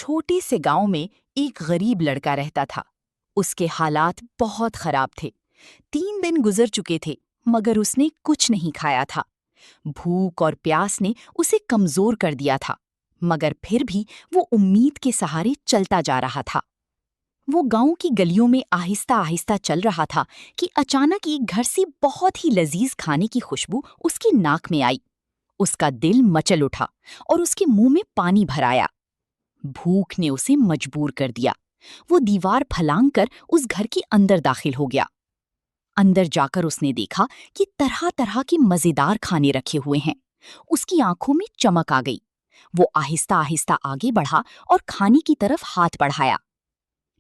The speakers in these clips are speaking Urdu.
چھوٹے سے گاؤں میں ایک غریب لڑکا رہتا تھا۔ اس کے حالات بہت خراب تھے۔ 3 دن گزر چکے تھے مگر اس نے کچھ نہیں کھایا تھا۔ بھوک اور پیاس نے اسے کمزور کر دیا تھا، مگر پھر بھی وہ امید کے سہارے چلتا جا رہا تھا۔ وہ گاؤں کی گلیوں میں آہستہ آہستہ چل رہا تھا کہ اچانک ایک گھر سے بہت ہی لذیذ کھانے کی خوشبو اس کی ناک میں آئی۔ اس کا دل مچل اٹھا اور اس کے منہ میں پانی بھر آیا۔ بھوک نے اسے مجبور کر دیا۔ وہ دیوار پھلانگ کر اس گھر کے اندر داخل ہو گیا۔ اندر جا کر اس نے دیکھا کہ طرح طرح کے مزیدار کھانے رکھے ہوئے ہیں۔ اس کی آنکھوں میں چمک آ گئی۔ وہ آہستہ آہستہ آگے بڑھا اور کھانے کی طرف ہاتھ بڑھایا،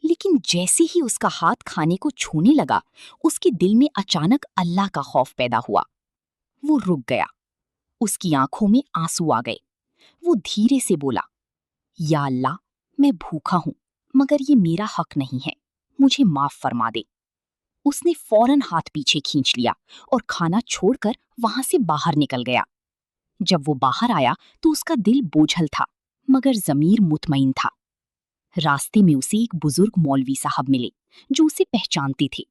لیکن جیسے ہی اس کا ہاتھ کھانے کو چھونے لگا، اس کے دل میں اچانک اللہ کا خوف پیدا ہوا۔ وہ رک گیا۔ اس کی آنکھوں میں آنسو آ گئے۔ وہ دھیرے سے بولا، یا اللہ، میں بھوکا ہوں مگر یہ میرا حق نہیں ہے، مجھے معاف فرما دے۔ اس نے فوراً ہاتھ پیچھے کھینچ لیا اور کھانا چھوڑ کر وہاں سے باہر نکل گیا۔ جب وہ باہر آیا تو اس کا دل بوجھل تھا مگر ضمیر مطمئن تھا۔ راستے میں اسے ایک بزرگ مولوی صاحب ملے جو اسے پہچانتے تھے۔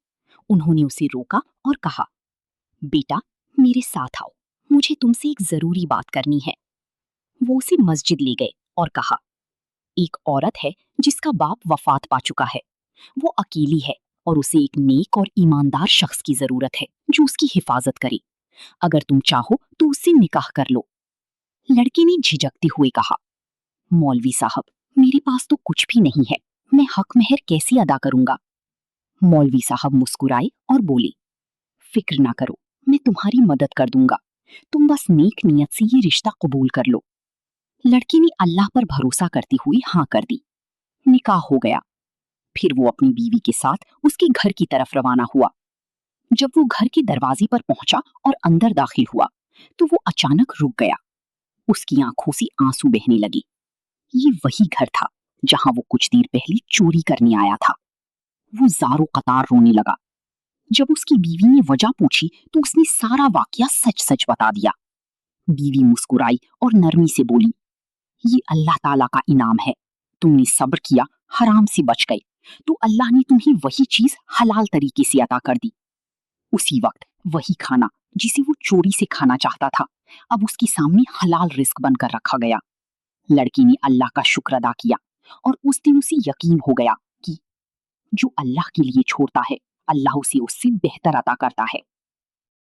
انہوں نے اسے روکا اور کہا، بیٹا میرے ساتھ آؤ، مجھے تم سے ایک ضروری بات کرنی ہے۔ وہ اسے مسجد لے گئے اور کہا، ایک عورت ہے جس کا باپ وفات پا چکا ہے۔ وہ اکیلی ہے اور اسے ایک نیک اور ایماندار شخص کی ضرورت ہے جو اس کی حفاظت کرے۔ اگر تم چاہو تو اس سے نکاح کر لو۔ لڑکے نے جھجکتے ہوئے کہا، مولوی صاحب، میرے پاس تو کچھ بھی نہیں ہے، میں حق مہر کیسے ادا کروں گا؟ مولوی صاحب مسکرائے اور بولے، فکر نہ کرو، میں تمہاری مدد کر دوں گا، تم بس نیک نیت سے یہ رشتہ قبول کر لو۔ لڑکی نے اللہ پر بھروسہ کرتے ہوئے ہاں کر دی۔ نکاح ہو گیا۔ پھر وہ اپنی بیوی کے ساتھ اس کے گھر کی طرف روانہ ہوا۔ جب وہ گھر کے دروازے پر پہنچا اور اندر داخل ہوا تو وہ اچانک رک گیا۔ اس کی آنکھوں سے آنسو بہنے لگے۔ یہ وہی گھر تھا جہاں وہ کچھ دیر پہلے چوری کرنے آیا تھا۔ وہ زار و قطار رونے لگا۔ جب اس کی بیوی نے وجہ پوچھی تو اس نے سارا واقعہ سچ سچ بتا دیا۔ بیوی مسکرائی اور نرمی سے بولی، یہ اللہ تعالیٰ کا انعام ہے، تم نے صبر کیا، حرام سے بچ گئے تو اللہ نے تمہیں وہی چیز حلال طریقے سے عطا کر دی۔ اسی وقت وہی کھانا جسے وہ چوری سے کھانا چاہتا تھا اب اس کے سامنے حلال رزق بن کر رکھا گیا۔ لڑکی نے اللہ کا شکر ادا کیا اور اس دن اسے یقین ہو گیا کہ جو اللہ کے لیے چھوڑتا ہے اللہ اسے اس سے بہتر عطا کرتا ہے۔